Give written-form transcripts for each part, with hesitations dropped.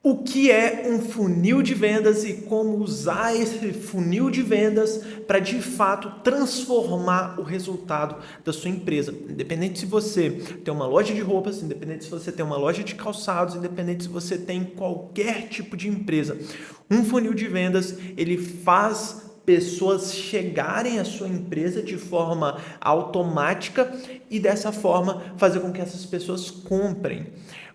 O que é um funil de vendas e como usar esse funil de vendas para de fato transformar o resultado da sua empresa. Independente se você tem uma loja de roupas, independente se você tem uma loja de calçados, independente se você tem qualquer tipo de empresa. Um funil de vendas, ele faz pessoas chegarem à sua empresa de forma automática e dessa forma fazer com que essas pessoas comprem.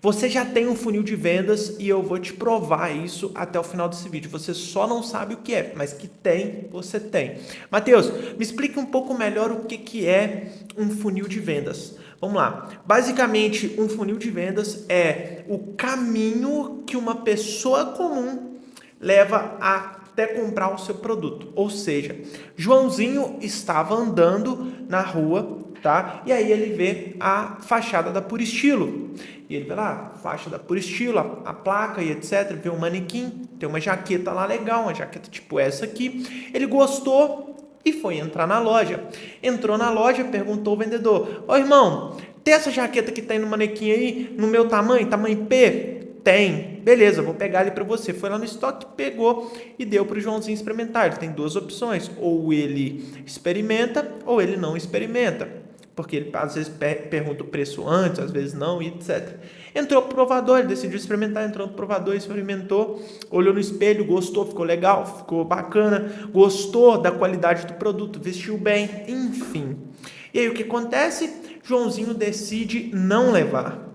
Você já tem um funil de vendas e eu vou te provar isso até o final desse vídeo. Você só não sabe o que é, mas que tem, você tem. Matheus, me explique um pouco melhor o que é um funil de vendas. Vamos lá. Basicamente, um funil de vendas é o caminho que uma pessoa comum leva até comprar o seu produto. Ou seja, Joãozinho estava andando na rua, tá? E aí ele vê a fachada da Puro Estilo. E ele vê lá, faixa da Puro Estilo, a placa e etc. Vê um manequim, tem uma jaqueta lá legal, uma jaqueta tipo essa aqui. Ele gostou e foi entrar na loja. Entrou na loja, perguntou ao vendedor: ô irmão, tem essa jaqueta que tem no manequim aí, no meu tamanho, tamanho P? Tem. Beleza, vou pegar ele para você. Foi lá no estoque, pegou e deu para o Joãozinho experimentar. Ele tem duas opções: ou ele experimenta ou ele não experimenta. Porque ele às vezes pergunta o preço antes, às vezes não, e etc. Entrou pro provador, ele decidiu experimentar, entrou no provador, experimentou, olhou no espelho, gostou, ficou legal, ficou bacana, gostou da qualidade do produto, vestiu bem, enfim. E aí o que acontece? Joãozinho decide não levar.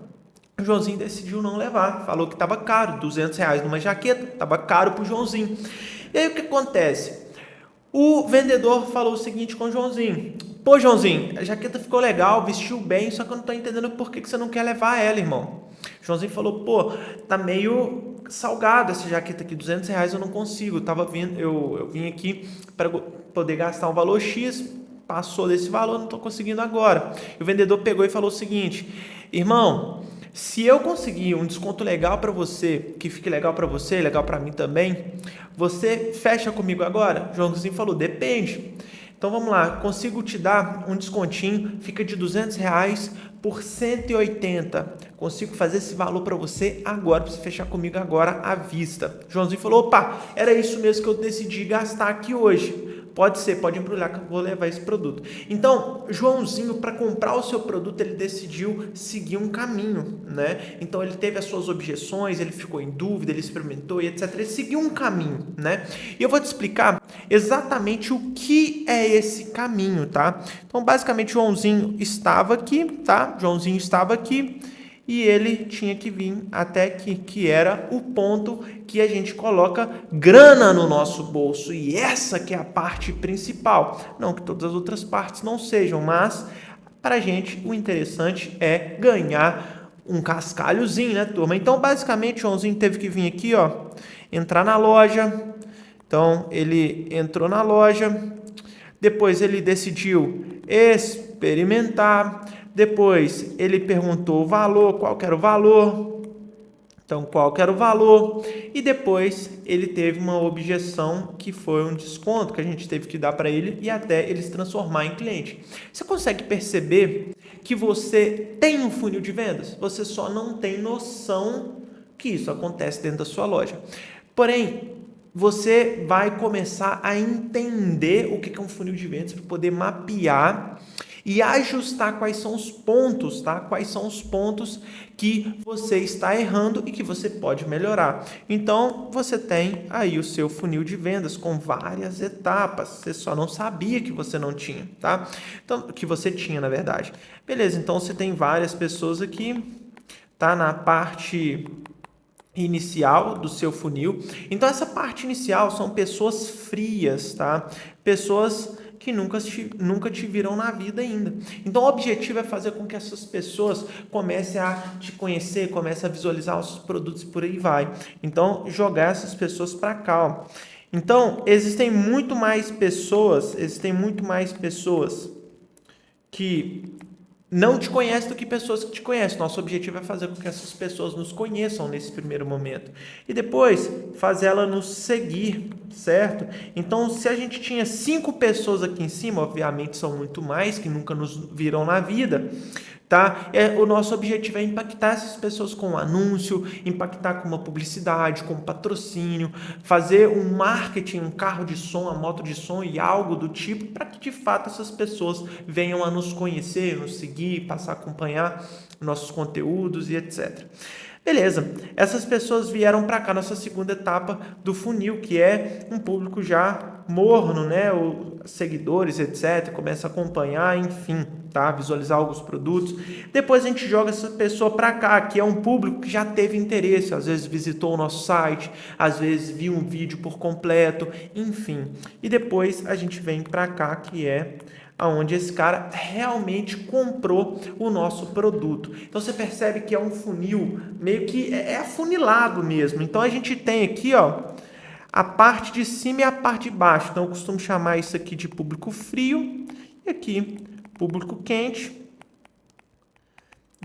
O Joãozinho decidiu não levar, falou que estava caro, R$ 200 numa jaqueta, estava caro para o Joãozinho. E aí o que acontece? O vendedor falou o seguinte com o Joãozinho: pô, Joãozinho, a jaqueta ficou legal, vestiu bem, só que eu não estou entendendo por que você não quer levar ela, irmão. O Joãozinho falou: pô, tá meio salgado essa jaqueta aqui, R$ 200 eu não consigo. Eu vim aqui para poder gastar um valor X, passou desse valor, não estou conseguindo agora. E o vendedor pegou e falou o seguinte: irmão, se eu conseguir um desconto legal para você, que fique legal para você, legal para mim também, você fecha comigo agora? O Joãozinho falou: depende. Então vamos lá, consigo te dar um descontinho, fica de R$ 200 por 180. Consigo fazer esse valor para você agora, para você fechar comigo agora à vista. O Joãozinho falou: opa, era isso mesmo que eu decidi gastar aqui hoje. Pode ser, pode embrulhar que eu vou levar esse produto. Então, Joãozinho, para comprar o seu produto, ele decidiu seguir um caminho, né? Então, ele teve as suas objeções, ele ficou em dúvida, ele experimentou e etc. Ele seguiu um caminho, né? E eu vou te explicar exatamente o que é esse caminho, tá? Então, basicamente, Joãozinho estava aqui, tá? Joãozinho estava aqui. E ele tinha que vir até aqui, que era o ponto que a gente coloca grana no nosso bolso. E essa que é a parte principal. Não que todas as outras partes não sejam, mas para a gente o interessante é ganhar um cascalhozinho, né, turma? Então, basicamente, o Joãozinho teve que vir aqui, ó, entrar na loja. Então, ele entrou na loja. Depois ele decidiu experimentar. Depois ele perguntou o valor, qual que era o valor. Então, qual que era o valor? E depois ele teve uma objeção que foi um desconto que a gente teve que dar para ele e até ele se transformar em cliente. Você consegue perceber que você tem um funil de vendas? Você só não tem noção que isso acontece dentro da sua loja. Porém, você vai começar a entender o que é um funil de vendas para poder mapear e ajustar quais são os pontos, tá? Quais são os pontos que você está errando e que você pode melhorar. Então, você tem aí o seu funil de vendas com várias etapas. Você só não sabia que você não tinha, tá? Então, que você tinha, na verdade. Beleza, então você tem várias pessoas aqui, tá? Na parte inicial do seu funil. Então, essa parte inicial são pessoas frias, tá? Pessoas que nunca te viram na vida ainda. Então, o objetivo é fazer com que essas pessoas comecem a te conhecer, comecem a visualizar os seus produtos e por aí vai. Então, jogar essas pessoas para cá, ó. Então, existem muito mais pessoas que não te conhecem do que pessoas que te conhecem. Nosso objetivo é fazer com que essas pessoas nos conheçam nesse primeiro momento. E depois, fazer ela nos seguir, certo? Então, se a gente tinha 5 pessoas aqui em cima, obviamente são muito mais, que nunca nos viram na vida. tá? O nosso objetivo é impactar essas pessoas com um anúncio, impactar com uma publicidade, com um patrocínio, fazer um marketing, um carro de som, uma moto de som e algo do tipo, para que de fato essas pessoas venham a nos conhecer, nos seguir, passar a acompanhar nossos conteúdos e etc. Beleza, essas pessoas vieram para cá, nossa segunda etapa do funil, que é um público já morno, né? Os seguidores, etc. Começa a acompanhar, enfim, tá? Visualizar alguns produtos. Depois a gente joga essa pessoa para cá, que é um público que já teve interesse, às vezes visitou o nosso site, às vezes viu um vídeo por completo, enfim. E depois a gente vem para cá, que é aonde esse cara realmente comprou o nosso produto. Então você percebe que é um funil meio que é afunilado mesmo. Então a gente tem aqui, ó, a parte de cima e a parte de baixo. Então eu costumo chamar isso aqui de público frio e aqui público quente,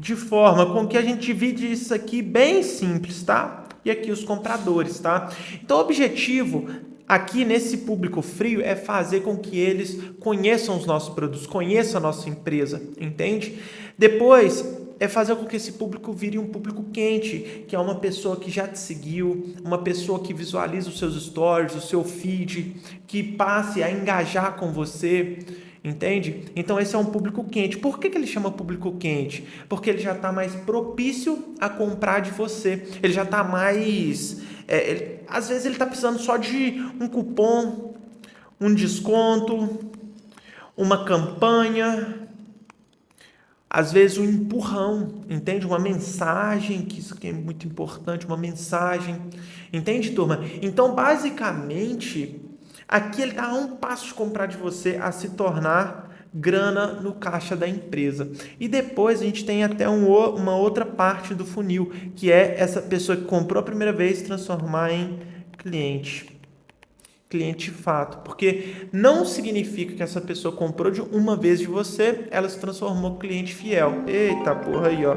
de forma com que a gente divide isso aqui bem simples, tá? E aqui os compradores, tá? Então o objetivo aqui nesse público frio é fazer com que eles conheçam os nossos produtos, conheçam a nossa empresa, entende? Depois é fazer com que esse público vire um público quente, que é uma pessoa que já te seguiu, uma pessoa que visualiza os seus stories, o seu feed, que passe a engajar com você, entende? Então esse é um público quente. Por que ele chama público quente? Porque ele já está mais propício a comprar de você, ele já está mais... às vezes ele está precisando só de um cupom, um desconto, uma campanha, às vezes um empurrão, entende? Uma mensagem, que isso aqui é muito importante, uma mensagem, entende, turma? Então, basicamente, aqui ele está a um passo de comprar de você, a se tornar grana no caixa da empresa. E depois a gente tem até uma outra parte do funil, que é essa pessoa que comprou a primeira vez transformar em cliente de fato, porque não significa que essa pessoa comprou de uma vez de você, ela se transformou em cliente fiel. Eita porra aí, ó.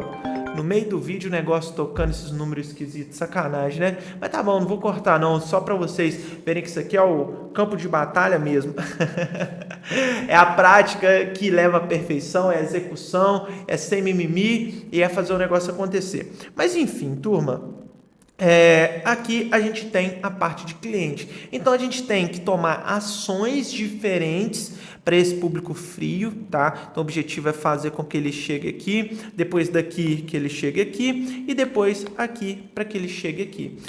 No meio do vídeo o negócio tocando esses números esquisitos, sacanagem, né? Mas tá bom, não vou cortar não, só para vocês verem que isso aqui é o campo de batalha mesmo. É a prática que leva à perfeição, é a execução, é sem mimimi e é fazer o negócio acontecer. Mas enfim, turma, aqui a gente tem a parte de cliente. Então a gente tem que tomar ações diferentes para esse público frio, tá? Então o objetivo é fazer com que ele chegue aqui, depois daqui que ele chegue aqui e depois aqui para que ele chegue aqui.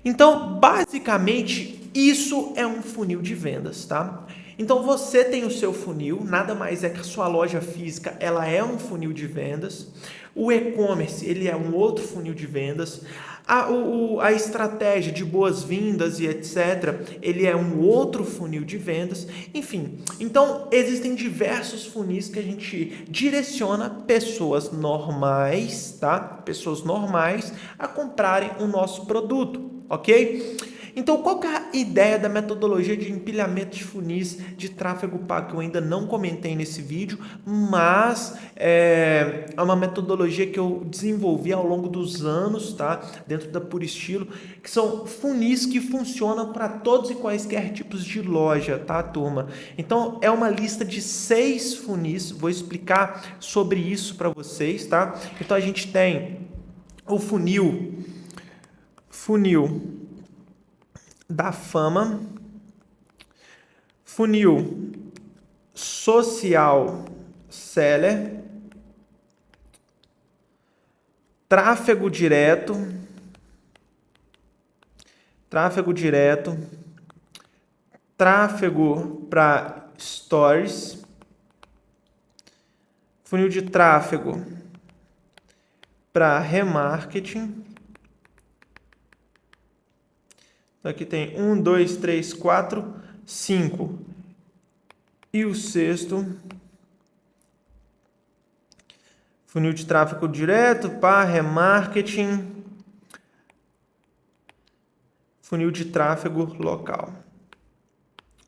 Então, basicamente, isso é um funil de vendas, tá? Então você tem o seu funil, nada mais é que a sua loja física, ela é um funil de vendas. O e-commerce, ele é um outro funil de vendas. A estratégia de boas-vindas e etc., ele é um outro funil de vendas. Enfim, então existem diversos funis que a gente direciona pessoas normais, tá? Pessoas normais a comprarem o nosso produto, ok? Então, qual que é a ideia da metodologia de empilhamento de funis de tráfego pago que eu ainda não comentei nesse vídeo, mas é uma metodologia que eu desenvolvi ao longo dos anos, tá? Dentro da Puro Estilo, que são funis que funcionam para todos e quaisquer tipos de loja, tá, turma? Então, é uma lista de 6 funis, vou explicar sobre isso para vocês, tá? Então, a gente tem o funil da fama, funil social seller, tráfego direto, tráfego para stories, funil de tráfego para remarketing. Então, aqui tem 1, 2, 3, 4, 5. E o sexto, funil de tráfego direto para remarketing, funil de tráfego local.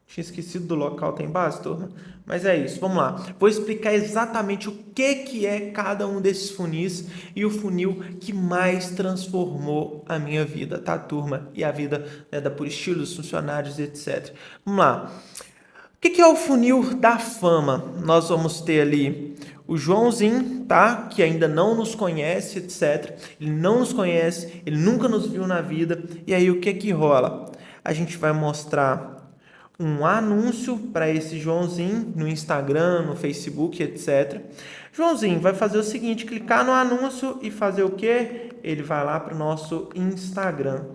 Tinha esquecido do local, tem base, turma? Mas é isso, vamos lá. Vou explicar exatamente o que é cada um desses funis e o funil que mais transformou a minha vida, tá, turma? E a vida, né, da Puro Estilo, dos funcionários, etc. Vamos lá. O que é o funil da fama? Nós vamos ter ali o Joãozinho, tá? Que ainda não nos conhece, etc. Ele não nos conhece, ele nunca nos viu na vida. E aí o que que rola? A gente vai mostrar um anúncio para esse Joãozinho no Instagram, no Facebook, etc. Joãozinho vai fazer o seguinte, clicar no anúncio e fazer o quê? Ele vai lá para o nosso Instagram.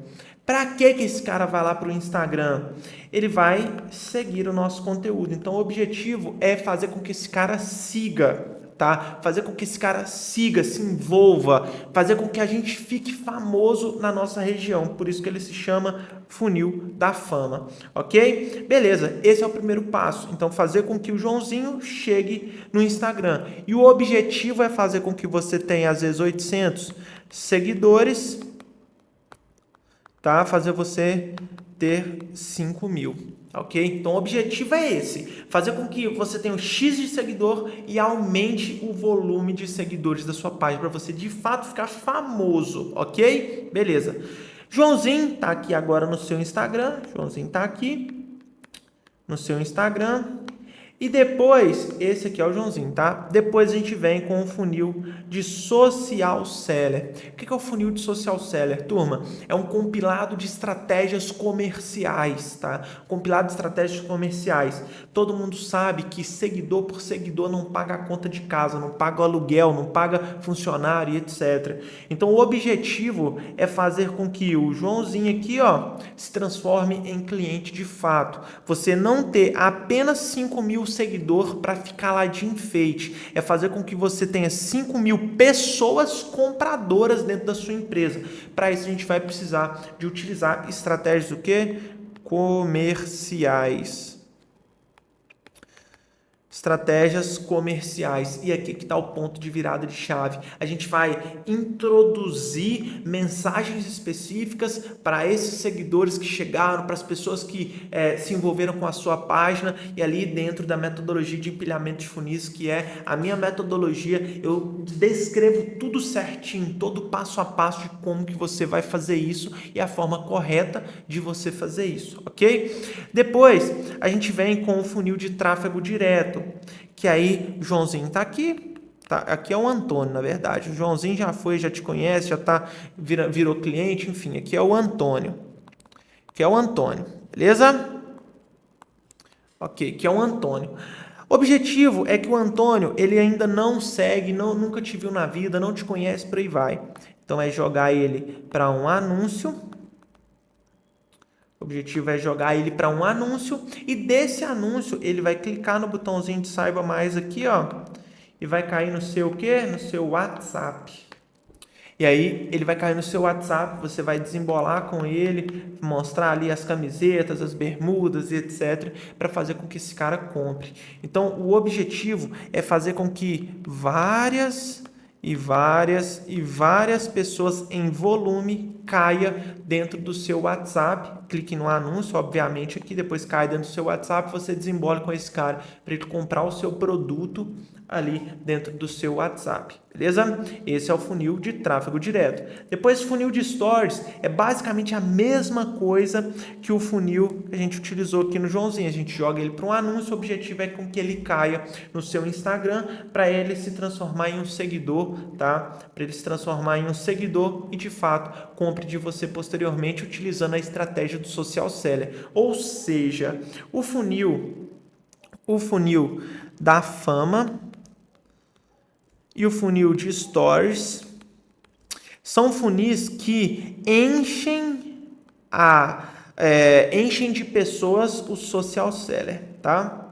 Para que esse cara vai lá para o Instagram? Ele vai seguir o nosso conteúdo. Então, o objetivo é fazer com que esse cara siga, tá? Fazer com que esse cara siga, se envolva, fazer com que a gente fique famoso na nossa região. Por isso que ele se chama funil da fama, ok? Beleza, esse é o primeiro passo. Então, fazer com que o Joãozinho chegue no Instagram. E o objetivo é fazer com que você tenha, às vezes, 800 seguidores, tá? Fazer você ter 5.000, ok? Então, o objetivo é esse, fazer com que você tenha um X de seguidor e aumente o volume de seguidores da sua página, para você, de fato, ficar famoso, ok? Beleza. Joãozinho tá aqui agora no seu Instagram, Joãozinho tá aqui no seu Instagram. E depois, esse aqui é o Joãozinho, tá? Depois a gente vem com o funil de social seller. O que é o funil de social seller, turma? É um compilado de estratégias comerciais, tá? Compilado de estratégias comerciais. Todo mundo sabe que seguidor por seguidor não paga a conta de casa, não paga o aluguel, não paga funcionário e etc. Então, o objetivo é fazer com que o Joãozinho aqui, ó, se transforme em cliente de fato. Você não ter apenas 5.000 seguidor para ficar lá de enfeite, é fazer com que você tenha 5.000 pessoas compradoras dentro da sua empresa. Para isso a gente vai precisar de utilizar estratégias do quê? Comerciais. Estratégias comerciais. E aqui que está o ponto de virada de chave. A gente vai introduzir mensagens específicas para esses seguidores que chegaram, para as pessoas que se envolveram com a sua página, e ali dentro da metodologia de empilhamento de funis, que é a minha metodologia, eu descrevo tudo certinho, todo passo a passo de como que você vai fazer isso e a forma correta de você fazer isso, ok? Depois, a gente vem com o funil de tráfego direto, que aí o Joãozinho está aqui, tá? Aqui é o Antônio, na verdade. O Joãozinho já foi, já te conhece, já virou cliente, enfim, aqui é o Antônio. Aqui é o Antônio, beleza? Ok, aqui é o Antônio. O objetivo é que o Antônio, ele ainda não segue, nunca te viu na vida, não te conhece, por aí vai. Então, é jogar ele para um anúncio. O objetivo é jogar ele para um anúncio, e desse anúncio ele vai clicar no botãozinho de saiba mais aqui, ó, e vai cair no seu quê? No seu WhatsApp. E aí ele vai cair no seu WhatsApp, você vai desembolar com ele, mostrar ali as camisetas, as bermudas e etc, para fazer com que esse cara compre. Então, o objetivo é fazer com que várias pessoas em volume caia dentro do seu WhatsApp. Clique no anúncio, obviamente, aqui, depois cai dentro do seu WhatsApp, você desembola com esse cara para ele comprar o seu produto ali dentro do seu WhatsApp, beleza? Esse é o funil de tráfego direto. Depois, funil de stories é basicamente a mesma coisa que o funil que a gente utilizou aqui no Joãozinho. A gente joga ele para um anúncio, o objetivo é com que ele caia no seu Instagram, para ele se transformar em um seguidor, tá? Para ele se transformar em um seguidor e, de fato, compre de você posteriormente utilizando a estratégia do social seller. Ou seja, o funil da fama e o funil de stories são funis que enchem de pessoas o social seller, tá?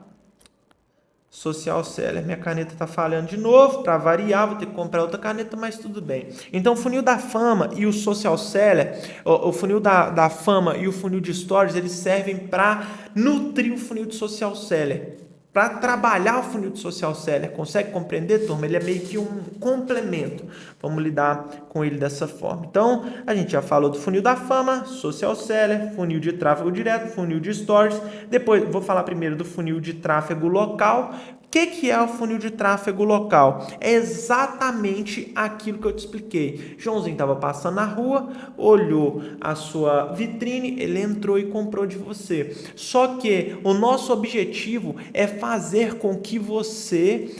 Social seller, minha caneta está falhando de novo, para variar, vou ter que comprar outra caneta, mas tudo bem. Então, o funil da fama e o social seller, o funil da fama e o funil de stories, eles servem para nutrir o funil de social seller, para trabalhar o funil de social seller. Consegue compreender, turma? Ele é meio que um complemento. Vamos lidar com ele dessa forma. Então, a gente já falou do funil da fama, social seller, funil de tráfego direto, funil de stories. Depois, vou falar primeiro do funil de tráfego local. O que é o funil de tráfego local? É exatamente aquilo que eu te expliquei. Joãozinho estava passando na rua, olhou a sua vitrine, ele entrou e comprou de você. Só que o nosso objetivo é fazer com que você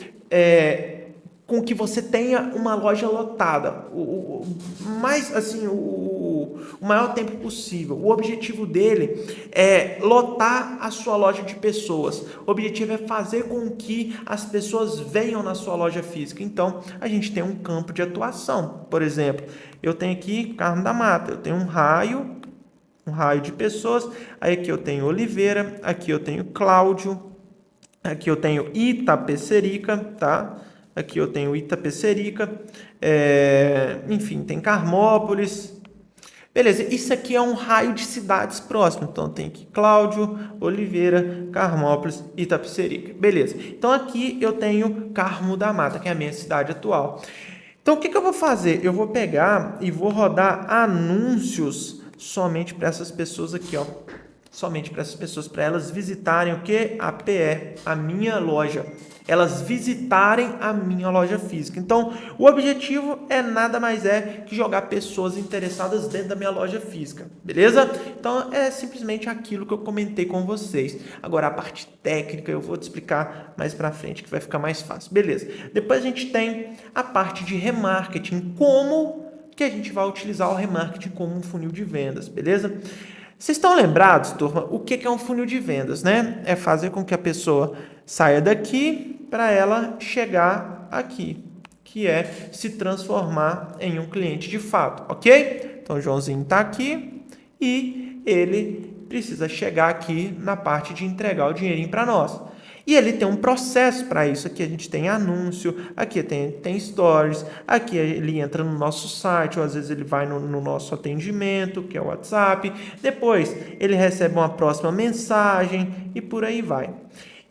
com que você tenha uma loja lotada, mais assim, o maior tempo possível. O objetivo dele é lotar a sua loja de pessoas. O objetivo é fazer com que as pessoas venham na sua loja física. Então, a gente tem um campo de atuação. Por exemplo, eu tenho aqui Carmo da Mata, eu tenho um raio de pessoas. Aí aqui eu tenho Oliveira, aqui eu tenho Cláudio, aqui eu tenho Itapecerica, tá? Aqui eu tenho Itapecerica, enfim, tem Carmópolis. Beleza, isso aqui é um raio de cidades próximas. Então, tem aqui Cláudio, Oliveira, Carmópolis, Itapecerica. Beleza, então aqui eu tenho Carmo da Mata, que é a minha cidade atual. Então, o que eu vou fazer? Eu vou pegar e vou rodar anúncios somente para essas pessoas aqui, ó. Somente para essas pessoas, para elas visitarem o que? A PE, a minha loja. Elas visitarem a minha loja física. Então, o objetivo é nada mais que jogar pessoas interessadas dentro da minha loja física. Beleza? Então, é simplesmente aquilo que eu comentei com vocês. Agora, a parte técnica eu vou te explicar mais para frente, que vai ficar mais fácil. Beleza? Depois a gente tem a parte de remarketing. Como que a gente vai utilizar o remarketing como um funil de vendas. Beleza? Vocês estão lembrados, turma, o que é um funil de vendas, né? É fazer com que a pessoa saia daqui para ela chegar aqui, que é se transformar em um cliente de fato, ok? Então, o Joãozinho está aqui e ele precisa chegar aqui na parte de entregar o dinheirinho para nós. E ele tem um processo para isso. Aqui a gente tem anúncio, aqui tem stories, aqui ele entra no nosso site, ou às vezes ele vai no nosso atendimento, que é o WhatsApp. Depois ele recebe uma próxima mensagem e por aí vai.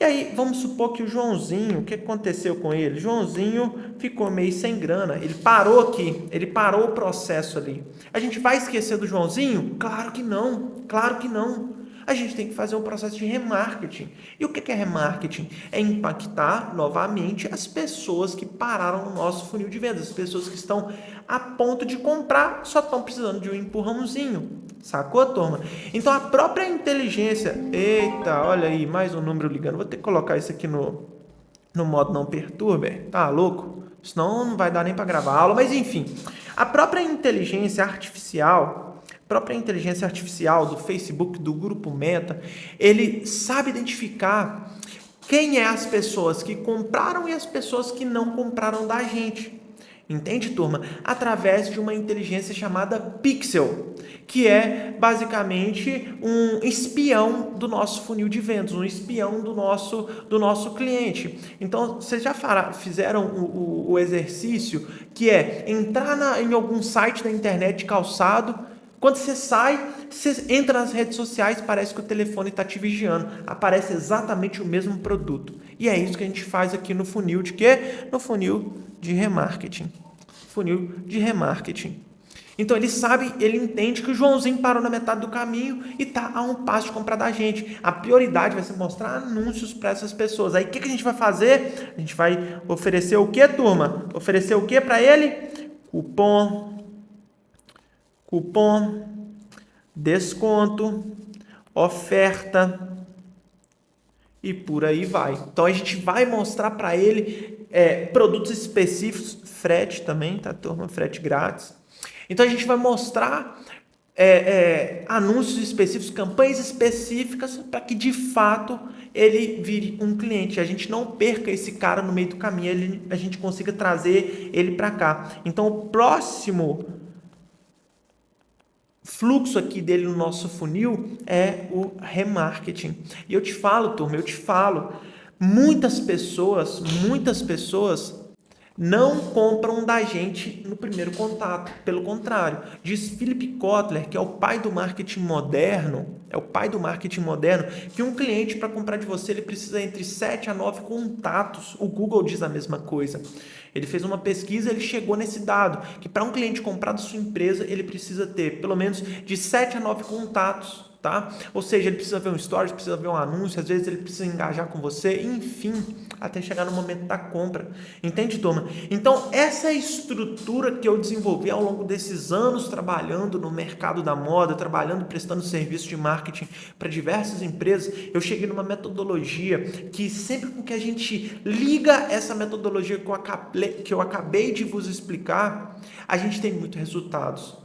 E aí, vamos supor que o Joãozinho, o que aconteceu com ele? Joãozinho ficou meio sem grana, ele parou aqui, ele parou o processo ali. A gente vai esquecer do Joãozinho? Claro que não, claro que não. A gente tem que fazer um processo de remarketing. E o que é remarketing? É impactar novamente as pessoas que pararam no nosso funil de vendas, as pessoas que estão a ponto de comprar, só estão precisando de um empurrãozinho. Sacou, turma? Então, a própria inteligência... Eita, olha aí, mais um número ligando. Vou ter que colocar isso aqui no modo não perturbe. Tá louco? Senão não vai dar nem para gravar a aula. Mas, enfim, a própria inteligência artificial do Facebook, do grupo Meta, ele sabe identificar quem é as pessoas que compraram e as pessoas que não compraram da gente. Entende, turma? Através de uma inteligência chamada Pixel, que é basicamente um espião do nosso funil de vendas, um espião do nosso cliente. Então, vocês já fizeram o exercício que é entrar em algum site da internet de calçado. Quando você sai, você entra nas redes sociais, parece que o telefone está te vigiando. Aparece exatamente o mesmo produto. E é isso que a gente faz aqui no funil de quê? No funil de remarketing. Funil de remarketing. Então, ele entende que o Joãozinho parou na metade do caminho e está a um passo de comprar da gente. A prioridade vai ser mostrar anúncios para essas pessoas. Aí, o que a gente vai fazer? A gente vai oferecer o quê, turma? Oferecer o quê para ele? Cupom, desconto, oferta e por aí vai. Então, a gente vai mostrar para ele produtos específicos, frete também, tá, turma? Frete grátis. Então, a gente vai mostrar anúncios específicos, campanhas específicas para que, de fato, ele vire um cliente. A gente não perca esse cara no meio do caminho, a gente consiga trazer ele para cá. Então, o próximo fluxo aqui dele no nosso funil é o remarketing. E eu te falo, turma, muitas pessoas não compram da gente no primeiro contato. Pelo contrário, diz Philip Kotler, que é o pai do marketing moderno, que um cliente, para comprar de você, ele precisa entre 7 a 9 contatos. O Google diz a mesma coisa. Ele fez uma pesquisa, ele chegou nesse dado, que para um cliente comprar da sua empresa, ele precisa ter pelo menos de 7 a 9 contatos. tá? Ou seja, ele precisa ver um stories, precisa ver um anúncio, às vezes ele precisa engajar com você, enfim, até chegar no momento da compra. Entende, turma? Então, essa é a estrutura que eu desenvolvi ao longo desses anos trabalhando no mercado da moda, trabalhando, prestando serviço de marketing para diversas empresas. Eu cheguei numa metodologia que sempre com que a gente liga essa metodologia que eu acabei de vos explicar, a gente tem muitos resultados.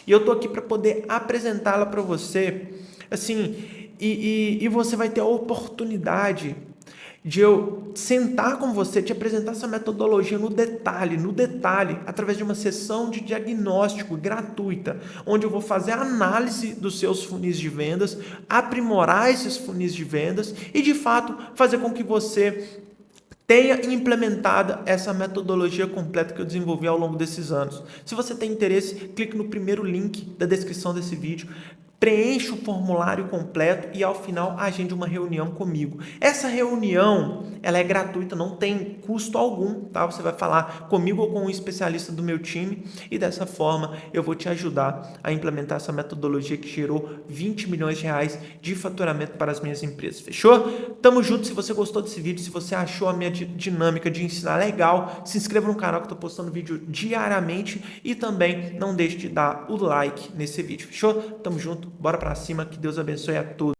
E eu tô aqui para poder apresentá-la para você, assim, e você vai ter a oportunidade de eu sentar com você, te apresentar essa metodologia no detalhe, através de uma sessão de diagnóstico gratuita, onde eu vou fazer a análise dos seus funis de vendas, aprimorar esses funis de vendas e, de fato, fazer com que você tenha implementada essa metodologia completa que eu desenvolvi ao longo desses anos. Se você tem interesse, clique no primeiro link da descrição desse vídeo, preencha o formulário completo e ao final agende uma reunião comigo. Essa reunião, ela é gratuita, não tem custo algum, tá? Você vai falar comigo ou com um especialista do meu time e dessa forma eu vou te ajudar a implementar essa metodologia que gerou 20 milhões de reais de faturamento para as minhas empresas. Fechou? Tamo junto. Se você gostou desse vídeo, se você achou a minha dinâmica de ensinar legal, se inscreva no canal que eu tô postando vídeo diariamente e também não deixe de dar o like nesse vídeo. Fechou? Tamo junto. Bora pra cima, que Deus abençoe a todos.